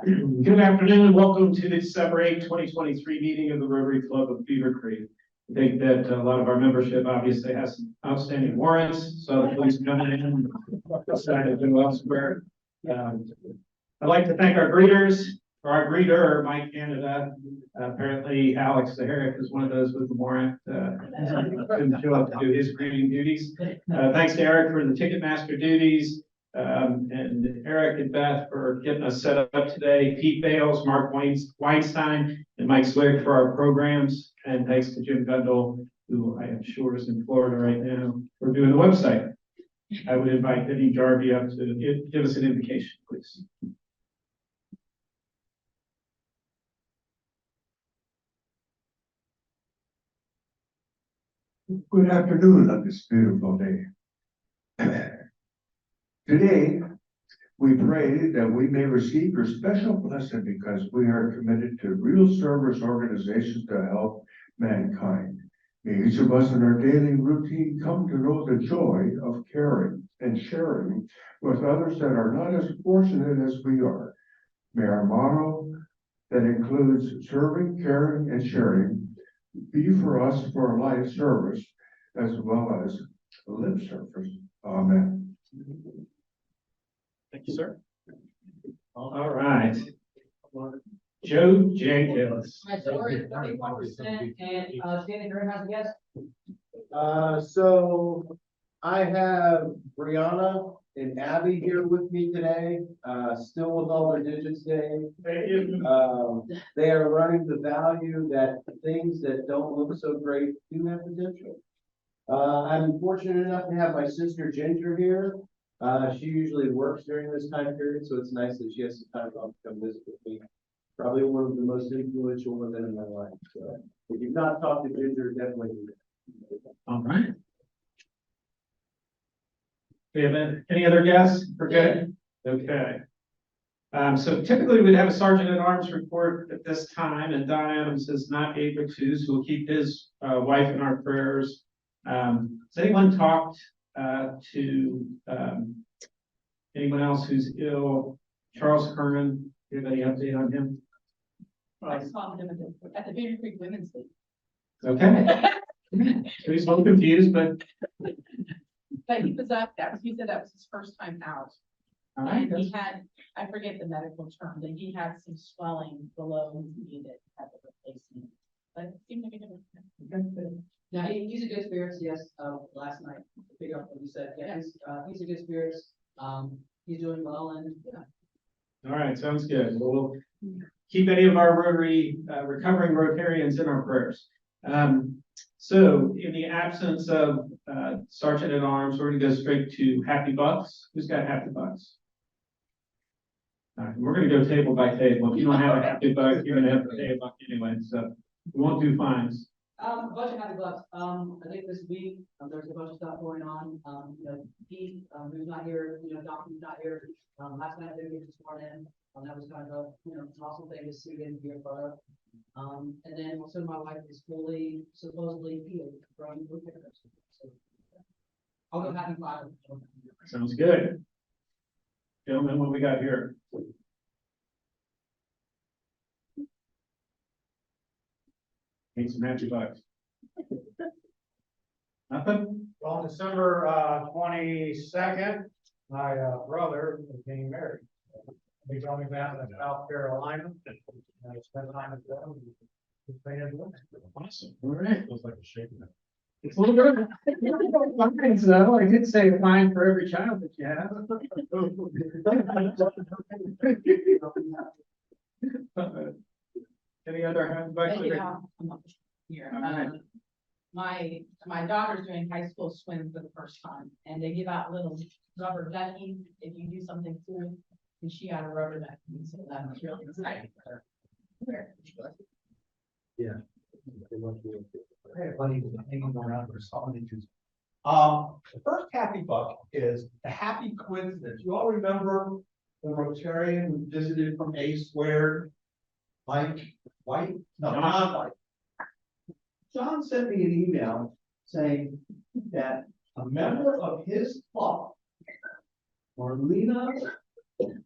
Good afternoon and welcome to the December 8, 2023 meeting of the Rotary Club of Beavercreek. I think that a lot of our membership obviously has some outstanding warrants, so please come in decided to go elsewhere. I'd like to thank our greeters, or our greeter, Mike Canada. Apparently Alex Zaharic is one of those with the warrant. Couldn't show up to do his greeting duties. Thanks to Eric for the Ticketmaster duties. And Eric and Beth for getting us set up today. Pete Bales, Mark Weinstein, and Mike Slick for our programs. And thanks to Jim Gundel, who I am sure is in Florida right now, for doing the website. I would invite Eddie Jarvie up to give us an invocation, please. Good afternoon on this beautiful day. Today, we pray that we may receive your special blessing because we are committed to real service organizations to help mankind. May each of us in our daily routine come to know the joy of caring and sharing with others that are not as fortunate as we are. May our motto that includes serving, caring, and sharing be for us for life service as well as lip service. Amen. Thank you, sir. All right. Joe Jenkins. My score is 41%, and Shannon Graham has a guess. So I have Brianna and Abby here with me today, still with all their digits day. Thank you. They are learning the value that things that don't look so great do have potential. I'm fortunate enough to have my sister Ginger here. She usually works during this time period, so it's nice that she has some time to come visit with me. Probably one of the most influential women in my life. So if you've not talked to Ginger, definitely do that. All right. Do we have any other guests? We're good? Okay. So typically we'd have a sergeant at arms report at this time, and Don Adams is not able to, so we'll keep his wife in our prayers. Has anyone talked to anyone else who's ill? Charles Kernan, do you have any update on him? I saw him at the Beavercreek Women's League. Okay. So he's a little confused, but But he was up, he said that was his first time out. all right. And he had, I forget the medical term, but he had some swelling below his knee that had the replacement. But it seemed like a good. Yeah, he's a good spirits, yes, last night, to pick up what you said, yeah, he's a good spirits, he's doing well, and, yeah. All right, sounds good. Well, we'll keep any of our Rotary, recovering Rotarians in our prayers. So in the absence of Sergeant at Arms, we're gonna go straight to Happy Bucks. Who's got Happy Bucks? All right, we're gonna go table by table. If you don't have a Happy Buck, you're gonna have to pay a buck anyway, so we won't do fines. A bunch of happy bucks, I think this week, there's a bunch of stuff going on, you know, Pete, who's not here, you know, Doc, who's not here, last night they were just sworn in, that was kind of a, you know, an awesome thing to see and be a part of. And then also my wife is supposedly healed from root cancer. So I'll go happy five. Sounds good. Gentlemen, what we got here? Need some Happy Bucks. Nothing? Well, on December 22nd, my brother is getting married. He's going down to South Carolina. And I spent time with them. Awesome. All right. Feels like a shaking. It's a little bit of fines, though. I did say a fine for every child that you have. Any other Happy Bucks? Yeah, I'm up here. My daughter's doing high school swim for the first time, and they give out little rubber duckies if you do something cool. And she got a rubber ducky, so that was really exciting for her. Yeah. Everybody was hanging around for something. The first happy buck is the happy coincidence. You all remember the Rotarian who visited from A Squared? Mike White? No, John White. John sent me an email saying that a member of his club, Marlena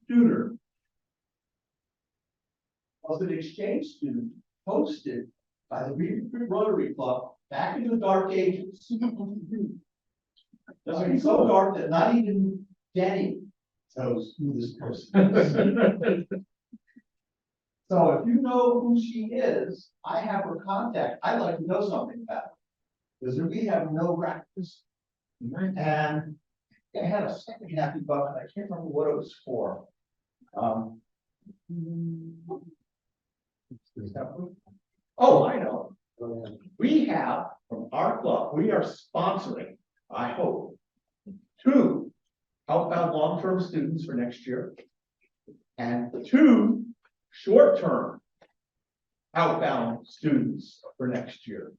Duder, was an exchange student hosted by the Beavercreek Rotary Club back in the dark ages. I mean, so dark that not even Denny knows who this person is. So if you know who she is, I have her contact. I'd like to know something about her. Because we have no records. And I had a second happy buck, and I can't remember what it was for. Oh, I know. We have, from our club, we are sponsoring, I hope, 2 outbound long-term students for next year. And 2 short-term outbound students for next year.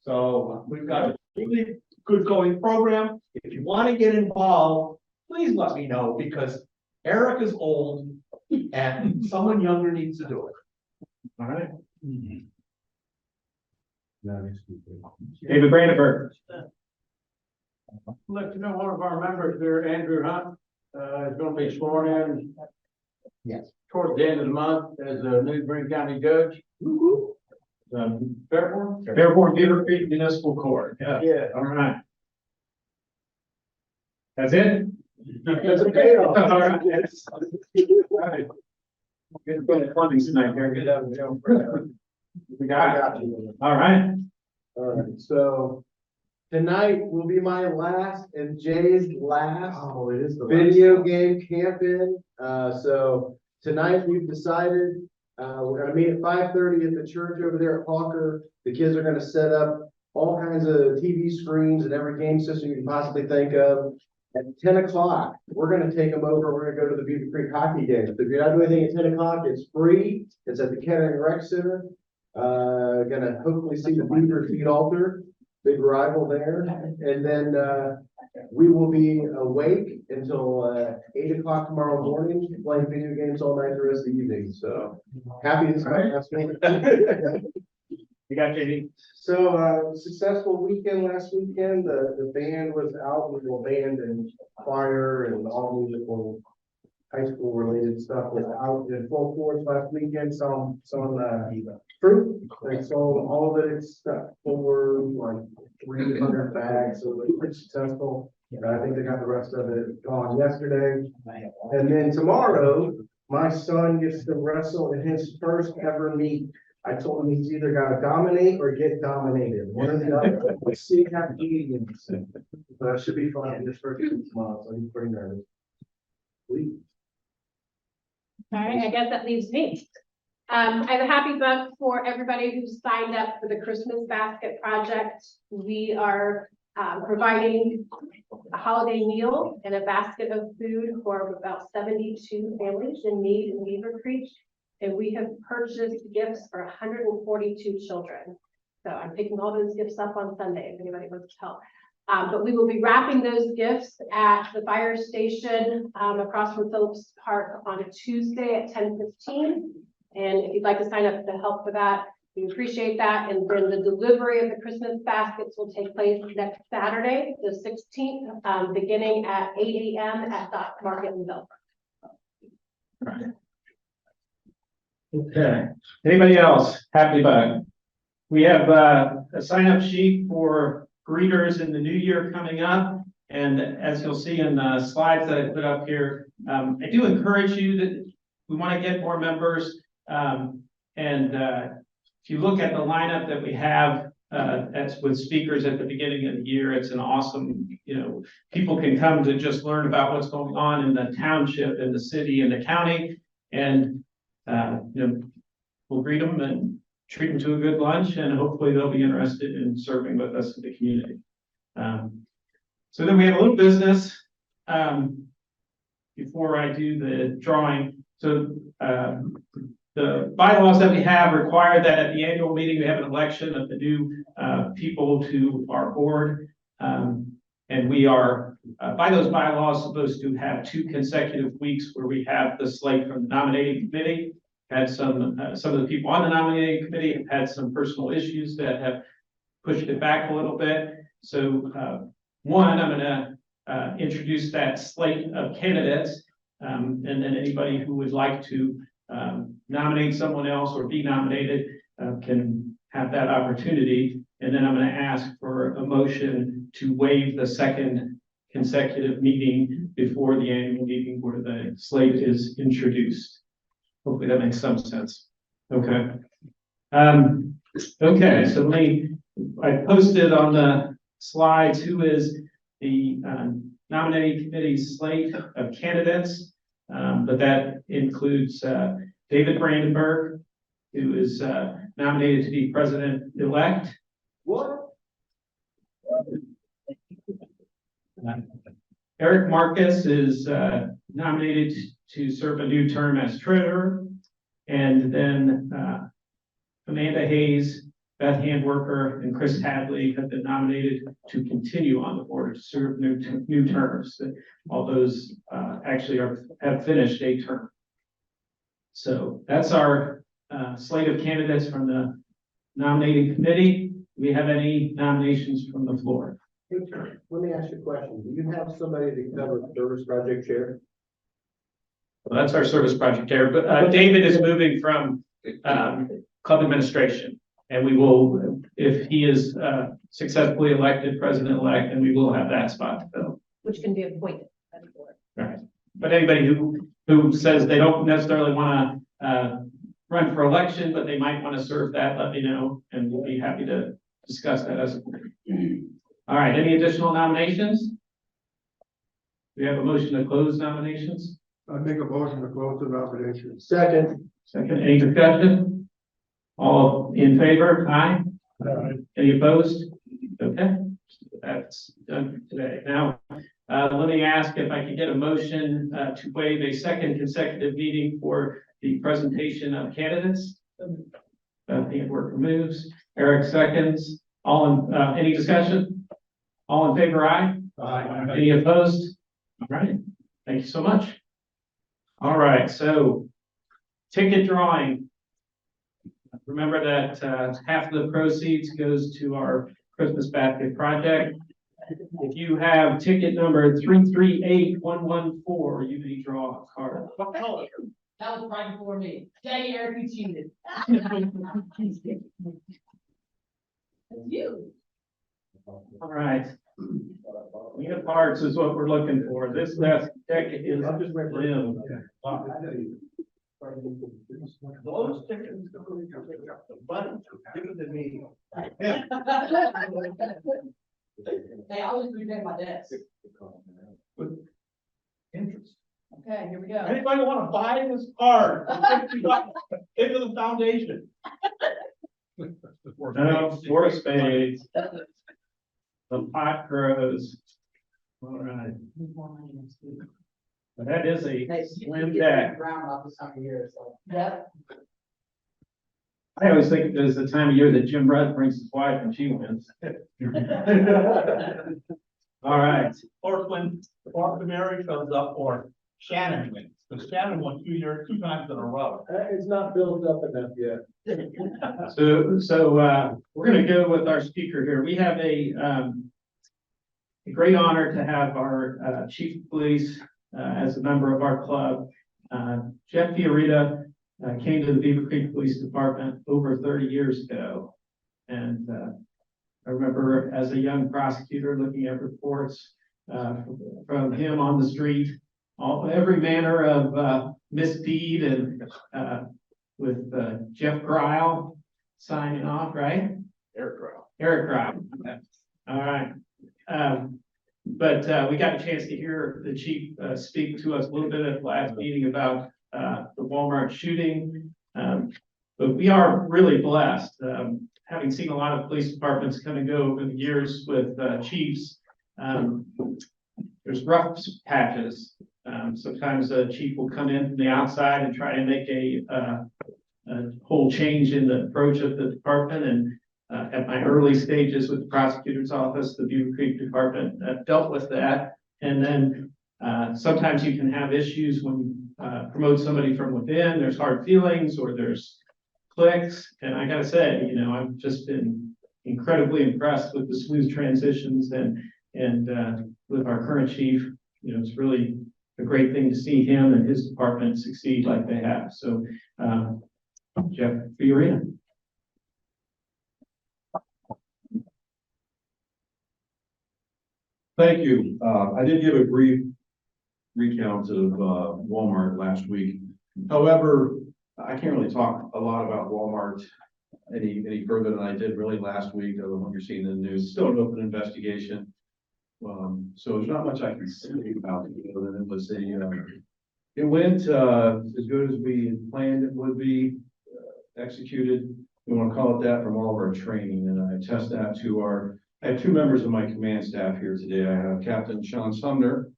So we've got a really good going program. If you want to get involved, please let me know, because Eric is old and someone younger needs to do it. All right. David Brandenburg. Let you know, one of our members there, Andrew Hunt, is gonna be sworn in. Yes. Towards the end of the month as a new Green County judge. Fairborn? Fairborn Beavercreek Municipal Court. Yeah. Yeah. All right. That's it? That's a payoff. All right. Yes. All right. Good plumbing tonight, here. Good. We got it. All right. All right, so tonight will be my last and Jay's last Oh, it is the video game camp-in. So tonight we've decided, we're gonna meet at 5:30 at the church over there at Hawker. The kids are gonna set up all kinds of TV screens and every game system you can possibly think of. At 10 o'clock, we're gonna take them over. We're gonna go to the Beavercreek hockey game. So if you're not doing anything at 10 o'clock, it's free. It's at the Kettering Rec Center. Gonna hopefully see the Beaver feed altar, big rival there. And then, we will be awake until 8 o'clock tomorrow morning, playing video games all night the rest of the evening. So happy this last week. You got JD? So, successful weekend last weekend. The band was out with a band and choir and all musical high school related stuff was out in full force last weekend. Some fruit. They sold all of it stuff for like 300 bags. So it was pretty successful. I think they got the rest of it gone yesterday. And then tomorrow, my son gets to wrestle in his first ever meet. I told him he's either got to dominate or get dominated. One or the other. Let's see how he is. But it should be fun. His first meet tomorrow, so he's pretty nervous. Sweet. All right, I guess that leaves me. I have a happy book for everybody who signed up for the Christmas basket project. We are providing a holiday meal and a basket of food for about 72 families in need in Beavercreek. And we have purchased gifts for 142 children. So I'm picking all those gifts up on Sunday if anybody wants to help. But we will be wrapping those gifts at the fire station across from Phillips Park on a Tuesday at 10:15. And if you'd like to sign up to help for that, we appreciate that. And then the delivery of the Christmas baskets will take place next Saturday, the 16th, beginning at 8 a.m. at Dock Market in Belleville. Okay. Anybody else? Happy bug. We have a sign-up sheet for greeters in the new year coming up. And as you'll see in the slides that I put up here, I do encourage you that we want to get more members. If you look at the lineup that we have, that's with speakers at the beginning of the year, it's an awesome, people can come to just learn about what's going on in the township and the city and the county. And, we'll greet them and treat them to a good lunch, and hopefully they'll be interested in serving with us in the community. So then we have a little business before I do the drawing. So the bylaws that we have require that at the annual meeting, we have an election of the new people to our board. And we are, by those bylaws, supposed to have 2 consecutive weeks where we have the slate from the nominating committee. Had some of the people on the nominating committee have had some personal issues that have pushed it back a little bit. So one, I'm going to introduce that slate of candidates, and then anybody who would like to nominate someone else or be nominated, can have that opportunity. And then I'm going to ask for a motion to waive the second consecutive meeting before the annual meeting where the slate is introduced. Hopefully that makes some sense. Okay. Okay, so I posted on the slides who is the nominating committee slate of candidates. But that includes David Brandenburg, who is nominated to be president-elect. What? Eric Marcus is nominated to serve a new term as treasurer. And then Amanda Hayes, Beth Handworker, and Chris Hadley have been nominated to continue on the board to serve new terms. All those actually have finished a term. So that's our slate of candidates from the nominating committee. Do we have any nominations from the floor? Let me ask you a question. Do you have somebody to cover service project chair? Well, that's our service project chair, but David is moving from club administration. And we will, if he is successfully elected president-elect, then we will have that spot to fill. Which can be appointed by the board. Right. But anybody who says they don't necessarily want to run for election, but they might want to serve that, let me know, and we'll be happy to discuss that as a board. All right, any additional nominations? Do we have a motion to close nominations? I make a motion to close the nominations. Second. Second, any discussion? All in favor? Aye. Any opposed? Okay, that's done for today. Now, let me ask if I can get a motion to waive a second consecutive meeting for the presentation of candidates. Handworker moves. Eric seconds. All in, any discussion? All in favor? Aye. Aye. Any opposed? All right, thank you so much. All right, so ticket drawing. Remember that half of the proceeds goes to our Christmas basket project. If you have ticket number 338114, you may draw a card. What color? That was right before me. Dang, Eric, you cheated. You. All right. Unit parts is what we're looking for. This deck is limb. Those tickets, but bigger than me. Hey, I was reading my desk. Interest. Okay, here we go. Anybody want to buy this card? Into the foundation. No, four of spades. The pot grows. All right. But that is a slim deck. Round about this time of year, so. Yep. I always think there's the time of year that Jim Rudd brings his wife and she wins. All right. Or when Martha Mary shows up or Shannon wins, because Shannon won 2 times in a row. It's not built up enough yet. So we're going to go with our speaker here. We have a great honor to have our chief of police as a member of our club. Jeff Fiorita came to the Beavercreek Police Department over 30 years ago. And I remember as a young prosecutor looking at reports from him on the street, every manner of misdeed, and with Jeff Gryle signing off, right? Eric Gryle. All right. But we got a chance to hear the chief speak to us a little bit at the last meeting about the Walmart shooting. But we are really blessed, having seen a lot of police departments come and go over the years with chiefs. There's rough patches. Sometimes a chief will come in from the outside and try and make a whole change in the approach of the department. And at my early stages with the prosecutor's office, the Beavercreek department dealt with that. And then sometimes you can have issues when you promote somebody from within. There's hard feelings or there's cliques. And I gotta say, you know, I've just been incredibly impressed with the smooth transitions and with our current chief. You know, it's really a great thing to see him and his department succeed like they have. So, Jeff Fiorina. Thank you. I did give a brief recount of Walmart last week. However, I can't really talk a lot about Walmart any further than I did really last week, other than what you're seeing in the news. Still an open investigation. So there's not much I can say about it, other than it was it went as good as we planned it would be, executed. We want to call it that from all of our training, and I attest that to I have two members of my command staff here today. I have Captain Sean Sumner.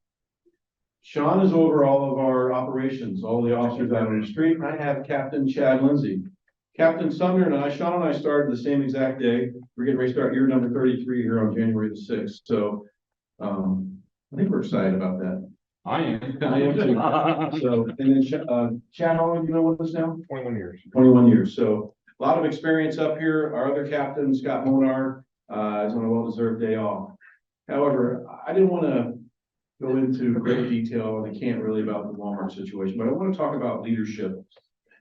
Sean is over all of our operations, all the officers out on the street. I have Captain Chad Lindsay. Captain Sumner and Sean and I started the same exact day. We're getting ready to start year number 33 here on January the 6th. So I think we're excited about that. I am. I am too. So, and then Chad, how long have you been with us now? 21 years. 21 years. So a lot of experience up here. Our other captain, Scott Monar, is on a well-deserved day off. However, I didn't want to go into great detail, and I can't really about the Walmart situation, but I want to talk about leadership.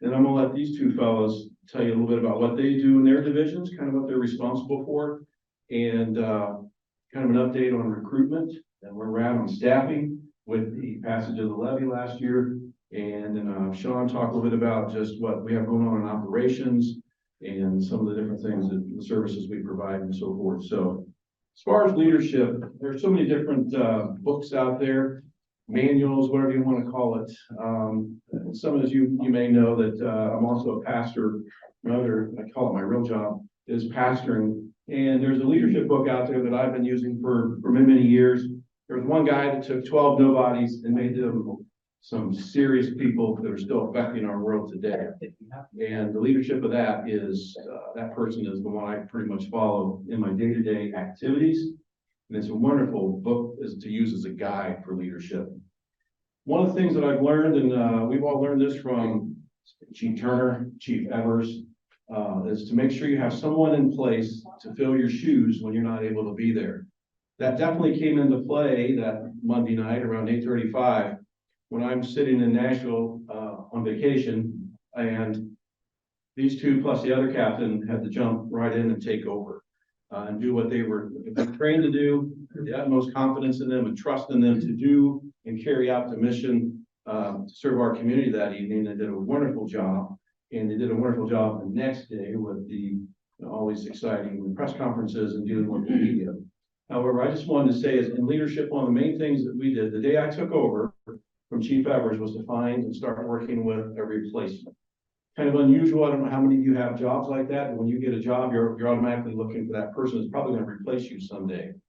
And I'm gonna let these two fellows tell you a little bit about what they do in their divisions, kind of what they're responsible for, and kind of an update on recruitment and where we're at on staffing with the passage of the levy last year. And then Sean talked a little bit about just what we have going on in operations and some of the different things that the services we provide and so forth. So as far as leadership, there's so many different books out there, manuals, whatever you want to call it. Some of you may know that I'm also a pastor. I call it my real job, is pastoring. And there's a leadership book out there that I've been using for many years. There was one guy that took 12 nobodies and made them some serious people that are still affecting our world today. And the leadership of that is, that person is the one I pretty much follow in my day-to-day activities. And it's a wonderful book to use as a guide for leadership. One of the things that I've learned, and we've all learned this from Chief Turner, Chief Evers, is to make sure you have someone in place to fill your shoes when you're not able to be there. That definitely came into play that Monday night around 8:35 when I'm sitting in Nashville on vacation, and these two plus the other captain had to jump right in and take over and do what they were trained to do, the utmost confidence in them and trust in them to do and carry out the mission to serve our community that evening. They did a wonderful job, and they did a wonderful job the next day with the always exciting press conferences and dealing with the media. However, I just wanted to say, as in leadership, one of the main things that we did the day I took over from Chief Evers was to find and start working with a replacement. Kind of unusual. I don't know how many of you have jobs like that, but when you get a job, you're automatically looking for that person that's probably going to replace you someday. And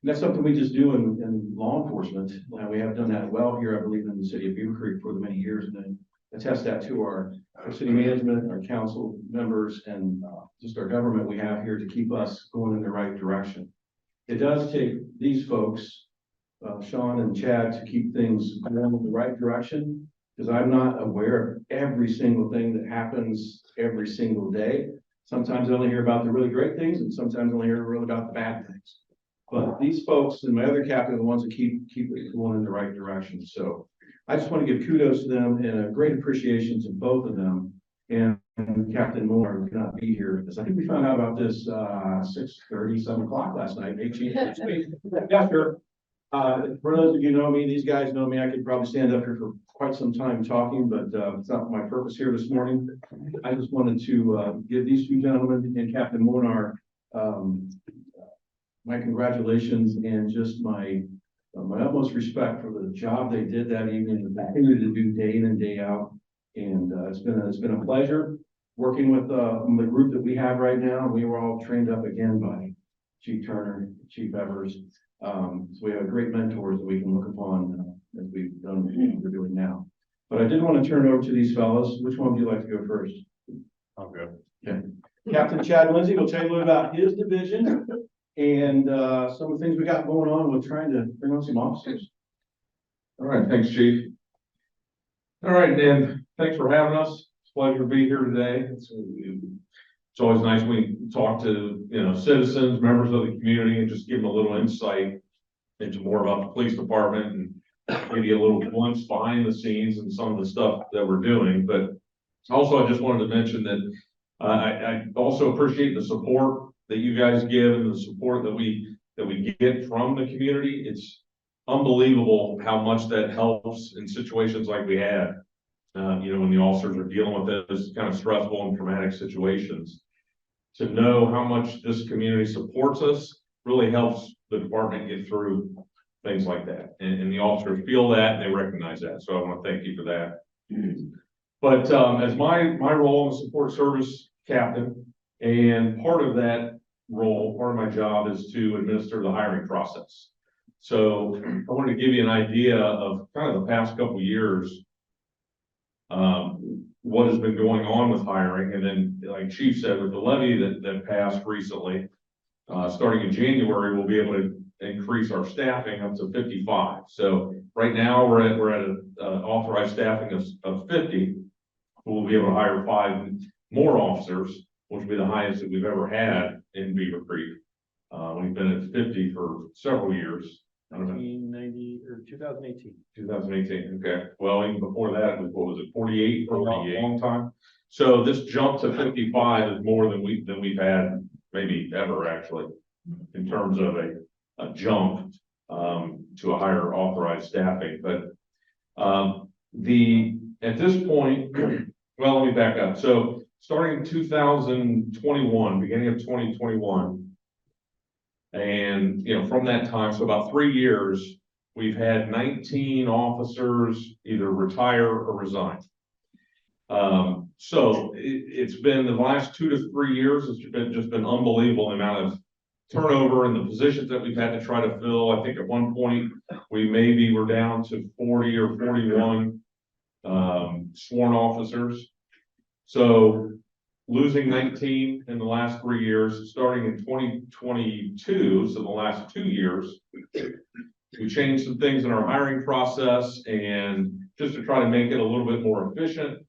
that's something we just do in law enforcement. We have done that well here, I believe, in the city of Beavercreek for the many years, and then attest that to our city management, our council members, and just our government we have here to keep us going in the right direction. It does take these folks, Sean and Chad, to keep things going in the right direction, because I'm not aware of every single thing that happens every single day. Sometimes I only hear about the really great things, and sometimes I only hear really about the bad things. But these folks and my other captain are the ones that keep it going in the right direction. So I just want to give kudos to them and a great appreciation to both of them. And Captain Moore could not be here because I think we found out about this 6:30, 7 o'clock last night. Yeah, sure. For those of you who know me, these guys know me. I could probably stand up here for quite some time talking, but it's not my purpose here this morning. I just wanted to give these two gentlemen and Captain Monar my congratulations and just my utmost respect for the job they did that evening and continue to do day in and day out. And it's been a pleasure working with the group that we have right now. We were all trained up again by Chief Turner, Chief Evers. So we have great mentors that we can look upon as we've done what we're doing now. But I did want to turn it over to these fellows. Which one would you like to go first? I'll go. Okay. Captain Chad Lindsay will tell you a little about his division and some of the things we got going on with trying to bring on some officers. All right, thanks, Chief. All right, Dan, thanks for having us. It's a pleasure to be here today. It's always nice when we talk to, citizens, members of the community, and just give them a little insight into more about the police department and give you a little glimpse behind the scenes and some of the stuff that we're doing, but also I just wanted to mention that I also appreciate the support that you guys give and the support that we get from the community. It's unbelievable how much that helps in situations like we had. When the officers are dealing with those kind of stressful and traumatic situations. To know how much this community supports us really helps the department get through things like that. And the officers feel that and they recognize that. So I want to thank you for that. But as my role in the support service captain, and part of that role, part of my job is to administer the hiring process. So I wanted to give you an idea of kind of the past couple of years, what has been going on with hiring. And then, like Chief said, with the levy that passed recently, starting in January, we'll be able to increase our staffing up to 55. So right now we're at an authorized staffing of 50. We'll be able to hire 5 more officers, which will be the highest that we've ever had in Beavercreek. We've been at 50 for several years. 1990 or 2018. 2018, okay. Well, even before that, it was, what was it, 48 for a long time? So this jump to 55 is more than we've had maybe ever, actually, in terms of a jump to a higher authorized staffing. But at this point, well, let me back up. So starting 2021, beginning of 2021, and from that time, so about 3 years, we've had 19 officers either retire or resign. So it's been the last 2 to 3 years, it's been unbelievable the amount of turnover in the positions that we've had to try to fill. I think at one point we maybe were down to 40 or 41 sworn officers. So losing 19 in the last 3 years, starting in 2022, so the last 2 years, we changed some things in our hiring process, and just to try to make it a little bit more efficient,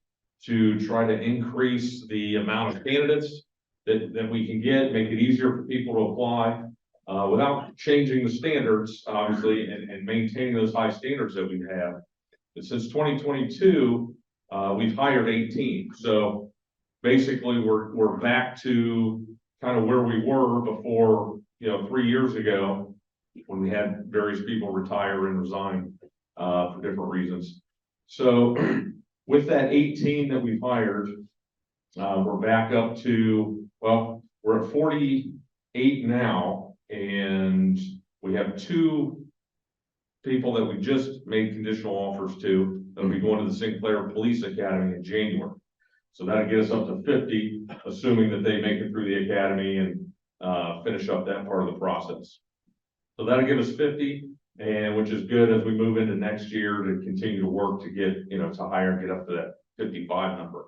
to try to increase the amount of candidates that we can get, make it easier for people to apply, without changing the standards, obviously, and maintaining those high standards that we have. But since 2022, we've hired 18. So basically we're back to kind of where we were before, 3 years ago, when we had various people retire and resign for different reasons. So with that 18 that we've hired, we're back up to, well, we're at 48 now, and we have 2 people that we just made conditional offers to that'll be going to the Sinclair Police Academy in January. So that'll get us up to 50, assuming that they make it through the academy and finish up that part of the process. So that'll give us 50, and which is good as we move into next year to continue to work to get, to hire and get up to that 55 number.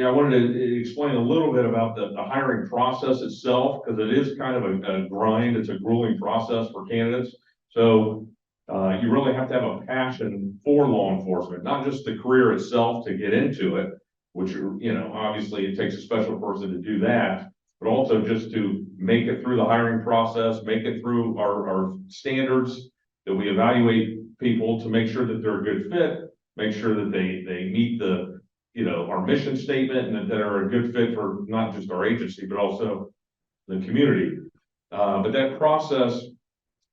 I wanted to explain a little bit about the hiring process itself, because it is kind of a grind. It's a grueling process for candidates. So you really have to have a passion for law enforcement, not just the career itself to get into it, which, obviously it takes a special person to do that, but also just to make it through the hiring process, make it through our standards that we evaluate people to make sure that they're a good fit, make sure that they meet the, our mission statement, and that they're a good fit for not just our agency, but also the community. But that process,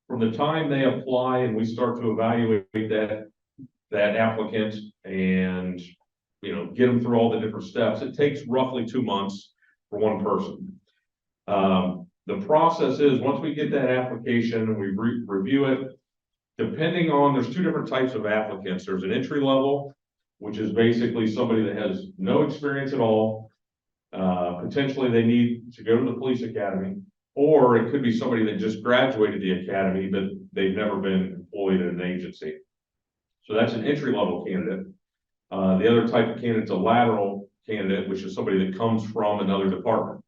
from the time they apply and we start to evaluate that applicant and, get them through all the different steps, it takes roughly 2 months for one person. The process is, once we get that application and we review it, depending on, there's 2 different types of applicants. There's an entry level, which is basically somebody that has no experience at all. Potentially they need to go to the police academy, or it could be somebody that just graduated the academy, but they've never been employed at an agency. So that's an entry level candidate. The other type of candidate is a lateral candidate, which is somebody that comes from another department,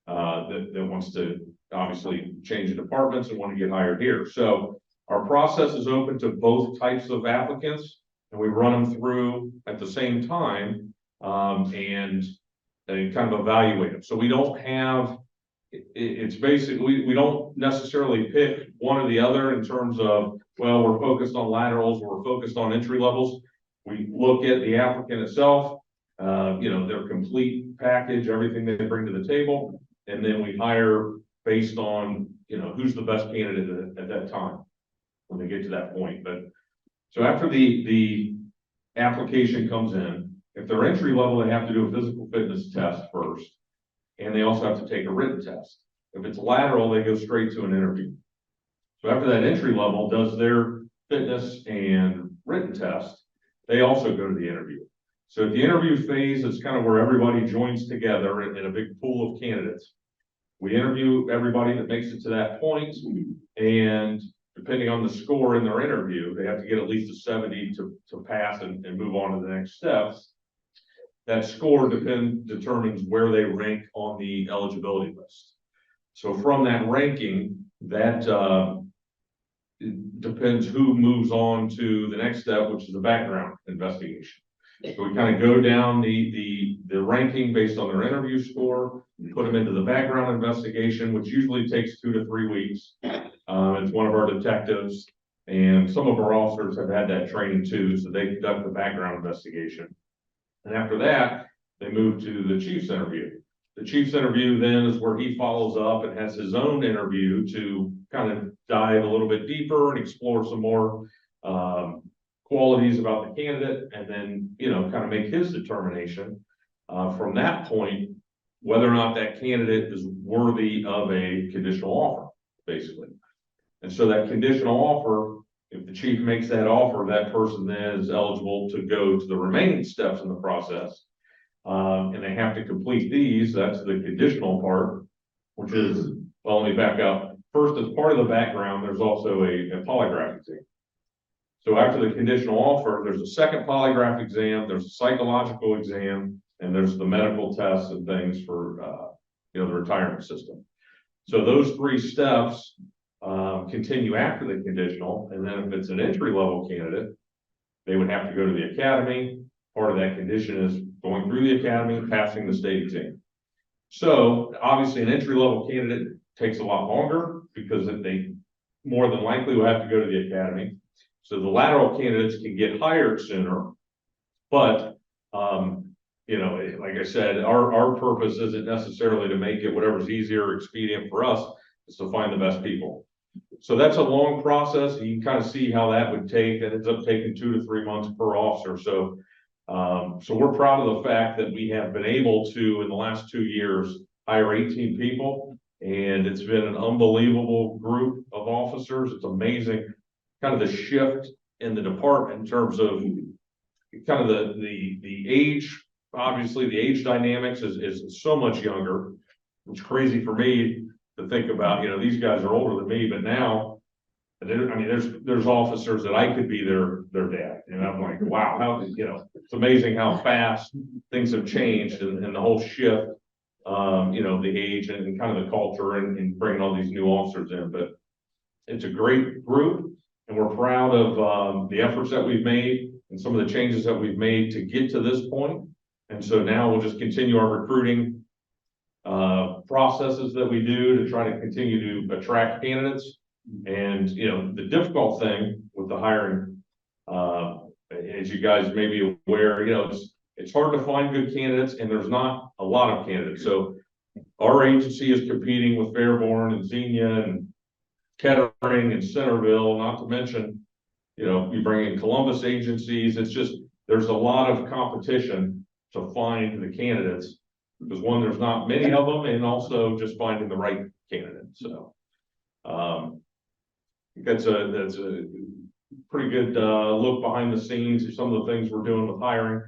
that wants to obviously change the departments and want to get hired here. So our process is open to both types of applicants, and we run them through at the same time, and kind of evaluate them. So we don't have it's basically, we don't necessarily pick one or the other in terms of, well, we're focused on laterals, or we're focused on entry levels. We look at the applicant itself, their complete package, everything they bring to the table, and then we hire based on, who's the best candidate at that time when they get to that point. But so after the application comes in, if they're entry level, they have to do a physical fitness test first. And they also have to take a written test. If it's lateral, they go straight to an interview. So after that entry level does their fitness and written test, they also go to the interview. So at the interview phase, it's kind of where everybody joins together in a big pool of candidates. We interview everybody that makes it to that point, and depending on the score in their interview, they have to get at least a 70 to pass and move on to the next steps. That score determines where they rank on the eligibility list. So from that ranking, that it depends who moves on to the next step, which is the background investigation. So we kind of go down the ranking based on their interview score, put them into the background investigation, which usually takes 2 to 3 weeks. It's one of our detectives, and some of our officers have had that training too, so they conduct the background investigation. And after that, they move to the chief's interview. The chief's interview then is where he follows up and has his own interview to kind of dive a little bit deeper and explore some more qualities about the candidate, and then, kind of make his determination from that point, whether or not that candidate is worthy of a conditional offer, basically. And so that conditional offer, if the chief makes that offer, that person then is eligible to go to the remaining steps in the process. And they have to complete these. That's the conditional part, which is, well, let me back up. First, as part of the background, there's also a polygraph exam. So after the conditional offer, there's a second polygraph exam, there's a psychological exam, and there's the medical tests and things for, the retirement system. So those 3 steps continue after the conditional, and then if it's an entry level candidate, they would have to go to the academy. Part of that condition is going through the academy, passing the state exam. So obviously an entry level candidate takes a lot longer because they more than likely will have to go to the academy. So the lateral candidates can get hired sooner, but like I said, our purpose isn't necessarily to make it whatever's easier or expedient for us, is to find the best people. So that's a long process. You can kind of see how that would take. That ends up taking 2 to 3 months per officer. So we're proud of the fact that we have been able to, in the last 2 years, hire 18 people, and it's been an unbelievable group of officers. It's amazing, kind of the shift in the department in terms of kind of the age. Obviously, the age dynamics is so much younger. It's crazy for me to think about, these guys are older than me, but now, there's officers that I could be their dad. And I'm like, wow, how, it's amazing how fast things have changed and the whole shift, the age and kind of the culture and bringing all these new officers in. But it's a great group, and we're proud of the efforts that we've made and some of the changes that we've made to get to this point. And so now we'll just continue our recruiting processes that we do to try to continue to attract candidates. And, the difficult thing with the hiring, as you guys may be aware, it's hard to find good candidates, and there's not a lot of candidates. So our agency is competing with Fairborn and Xenia and Kettering and Centerville, not to mention, you bring in Columbus agencies. It's just, there's a lot of competition to find the candidates, because one, there's not many of them, and also just finding the right candidate. So that's a pretty good look behind the scenes of some of the things we're doing with hiring.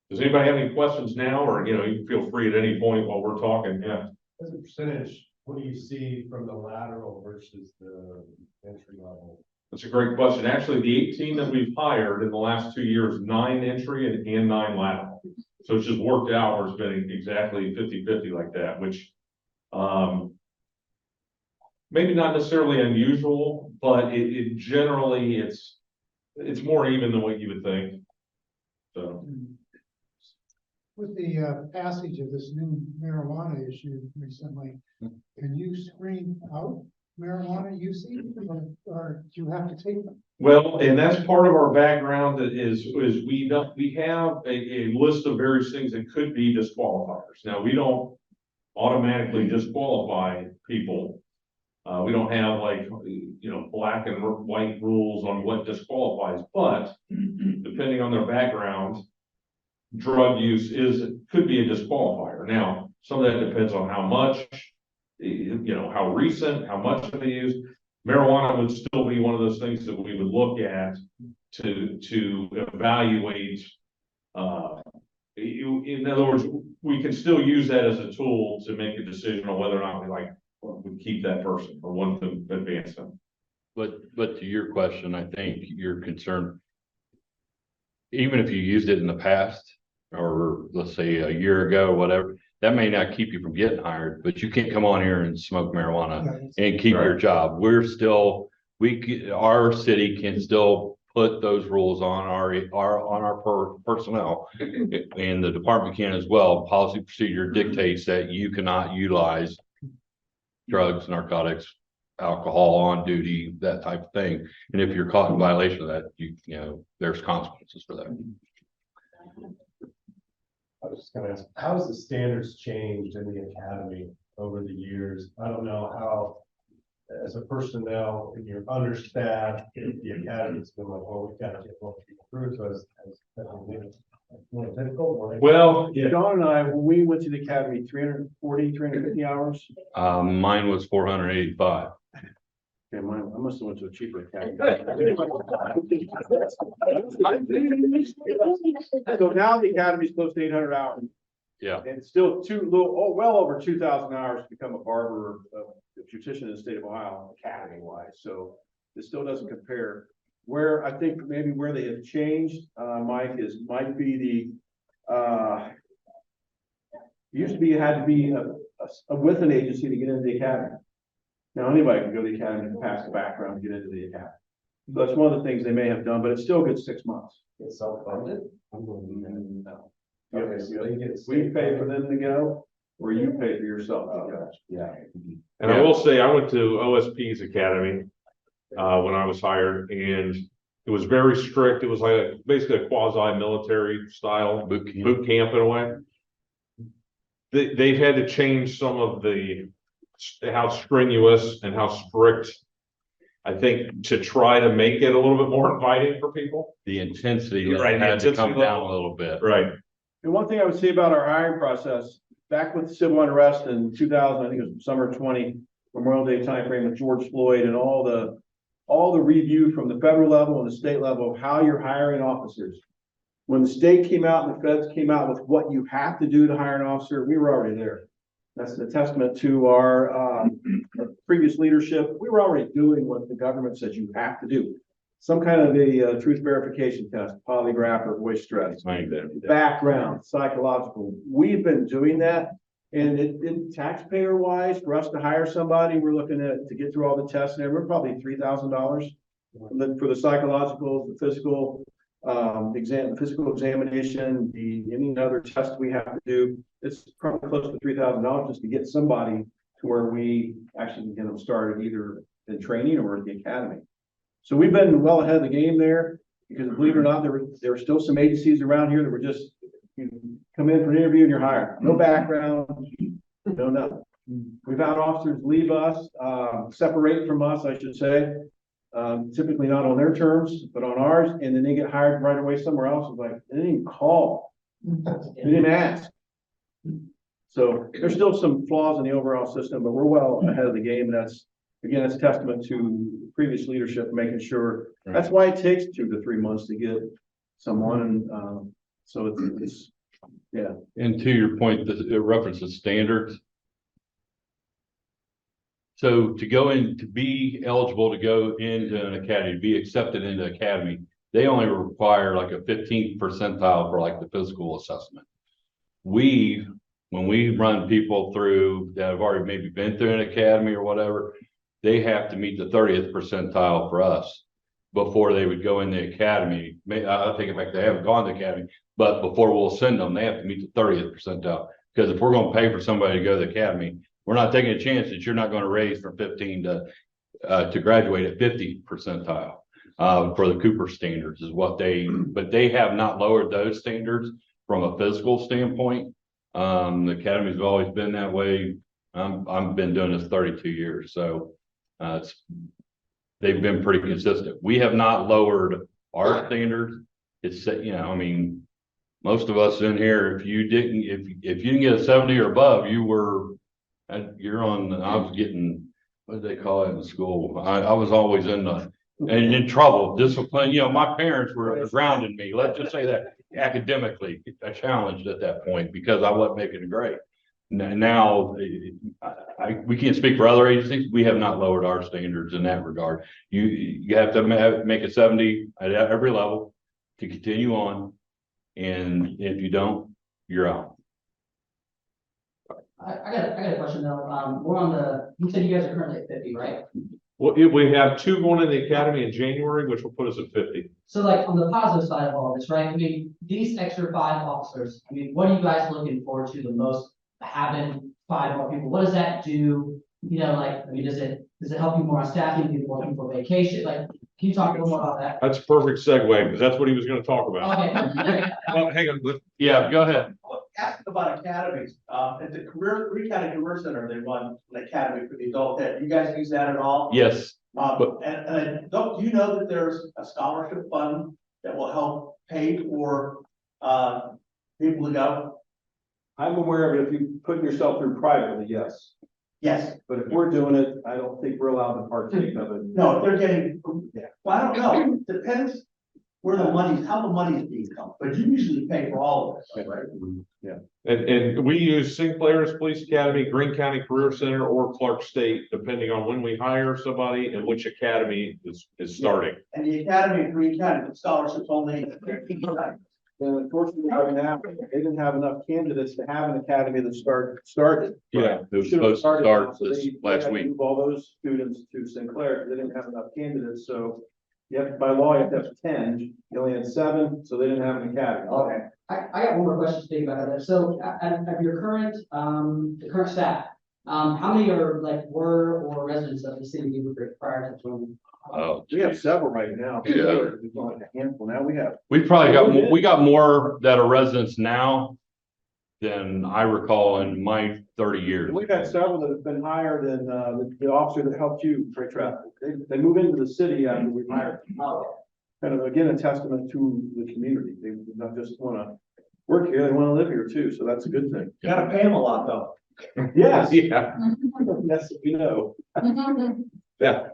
Does anybody have any questions now, or you can feel free at any point while we're talking? Yeah. As a percentage, what do you see from the lateral versus the entry level? That's a great question. Actually, the 18 that we've hired in the last 2 years, 9 entry and 9 lateral. So it's just worked out where it's been exactly 50-50 like that, which maybe not necessarily unusual, but it generally it's more even than what you would think. So With the passage of this new marijuana issue recently, can you screen out marijuana usage or do you have to take them? Well, and that's part of our background that is we have a list of various things that could be disqualifiers. Now, we don't automatically disqualify people. We don't have like, black and white rules on what disqualifies, but depending on their background, drug use could be a disqualifier. Now, some of that depends on how much, how recent, how much they use. Marijuana would still be one of those things that we would look at to evaluate. In other words, we can still use that as a tool to make a decision on whether or not we keep that person or want to advance them. But to your question, I think you're concerned. Even if you used it in the past, or let's say a year ago, whatever, that may not keep you from getting hired, but you can't come on here and smoke marijuana and keep your job. Our city can still put those rules on our personnel, and the department can as well. Policy procedure dictates that you cannot utilize drugs, narcotics, alcohol on duty, that type of thing. And if you're caught in violation of that, there's consequences for that. I was just gonna ask, how has the standards changed in the academy over the years? I don't know how, as a personnel, if you're understaffed, if the academy's been like, well, we've got to get more people through, so as more difficult. Well, John and I, when we went to the academy, 340, 350 hours. Mine was 485. Okay, I must have went to a cheaper academy. So now the academy's close to 800 hours. Yeah. And it's still well over 2,000 hours to become a barber, a beautician in the state of Ohio, academy wise. So it still doesn't compare. Where I think maybe where they have changed, Mike, might be used to be you had to be with an agency to get into the academy. Now anybody can go to the academy and pass the background to get into the academy. So that's one of the things they may have done, but it's still a good 6 months. It's self-funded? No. Okay, so they get. We pay for them to go, or you pay for yourself to go. Yeah. and I will say, I went to OSP's academy when I was hired, and it was very strict. It was like basically a quasi-military style boot camp in a way. They've had to change some of how strenuous and how strict, I think, to try to make it a little bit more inviting for people. The intensity Right, had to come intensity down level. a little bit. Right. And one thing I would say about our hiring process, back with the civil unrest in 2000, I think it was summer 20, Memorial Day timeframe with George Floyd and all the review from the federal level and the state level of how you're hiring officers. When the state came out and the feds came out with what you have to do to hire an officer, we were already there. That's a testament to our previous leadership. We were already doing what the government says you have to do. Some kind of a truth verification test, polygraph or voice stress, background, psychological. We've been doing that. And it taxpayer wise, for us to hire somebody, we're looking at to get through all the tests and we're probably $3,000 for the psychological, the physical physical examination, any other test we have to do. It's probably close to $3,000 just to get somebody to where we actually can get them started either in training or at the academy. So we've been well ahead of the game there because believe it or not, there were still some agencies around here that were just, you come in for an interview and you're hired. No background, no nothing. We've had officers leave us, separate from us, I should say. Typically not on their terms, but on ours, and then they get hired right away somewhere else. It's like, they didn't even call. They didn't ask. So there's still some flaws in the overall system, but we're well ahead of the game. And that's a testament to previous leadership, making sure. That's why it takes 2 to 3 months to get someone. And so it's yeah. And to your point, the reference to standards. So to be eligible to go into an academy, to be accepted into academy, they only require like a 15th percentile for like the physical assessment. When we run people through that have already maybe been through an academy or whatever, they have to meet the 30th percentile for us. before they would go in the academy. I'll take it back, they haven't gone to the academy, but before we'll send them, they have to meet the 30th percentile. Because if we're gonna pay for somebody to go to the academy, we're not taking a chance that you're not gonna raise from 15 to graduate at 50 percentile. For the Cooper standards is what but they have not lowered those standards from a physical standpoint. The academy's always been that way. I've been doing this 32 years, so they've been pretty consistent. We have not lowered our standards. It's, I mean, most of us in here, if you didn't get a 70 or above, you're on, I was getting, what do they call it in school? I was always in trouble, discipline. My parents were grounding me. Let's just say that academically, I challenged at that point because I wasn't making a grade. Now, we can't speak for other agencies. We have not lowered our standards in that regard. You have to make a 70 at every level to continue on. And if you don't, you're out. I got a question though, we're on you said you guys are currently at 50, right? Well, we have 2 going in the academy in January, which will put us at 50. So like on the positive side of all this, right, I mean, these extra 5 officers, I mean, what are you guys looking forward to the most, having 5 more people? What does that do? Like, I mean, does it help you more on staffing, give more people vacation? Like, can you talk a little more about that? That's a perfect segue, because that's what he was gonna talk about. Okay. Well, hang on, Yeah, go ahead. Ask about academies, at the Greene County Career Center, they run an academy for the adult ed. You guys use that at all? Yes. And do you know that there's a scholarship fund that will help pay for, people to go? I'm aware of it. If you put yourself through privately, yes. Yes. But if we're doing it, I don't think we're allowed to partake of it. No, if they're getting, well, I don't know, depends where how the money is being come, but you usually pay for all of it, right? and we use Sinclair's Police Academy, Greene County Career Center, or Clark State, depending on when we hire somebody and which academy is starting. And the academy in Greene County, the scholarships only. And unfortunately, right now, they didn't have enough candidates to have an academy that started. Yeah, it was Should have supposed to started start now, so this they last had to week. move all those students to Sinclair. They didn't have enough candidates, so by law, you have to have 10. You only had 7, so they didn't have an academy. Okay, I got one more question to speak about that. So at your current, the current staff, how many are were or residents of the city of Beavercreek prior to joining? Oh, We have several right now. Yeah. We've got a handful. Now we probably got more that are residents now than I recall in my 30 years. we've had several that have been hired and, the officer that helped you for traffic. They move into the city after we've hired them. Oh, Kind of, again, a testament to the community. They not just want to work here, they want to live here too. So that's a good thing. You gotta pay them a lot though. Yes. Yeah, Yes, we know.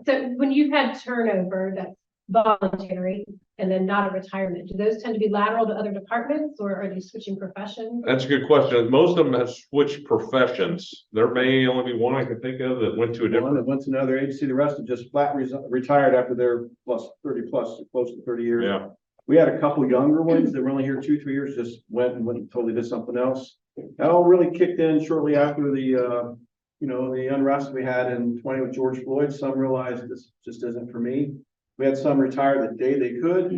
So when you've had turnover that's voluntary and then not a retirement, do those tend to be lateral to other departments or are they switching professions? that's a good question. Most of them have switched professions. There may only be one I can think of that went to a One different. that went to another agency, the rest have just flat retired after their close to 30 years. Yeah, We had a couple younger ones that were only here 2-3 years, just went and totally did something else. That all really kicked in shortly after the unrest we had in 20 with George Floyd. Some realized this just isn't for me. We had some retire the day they could.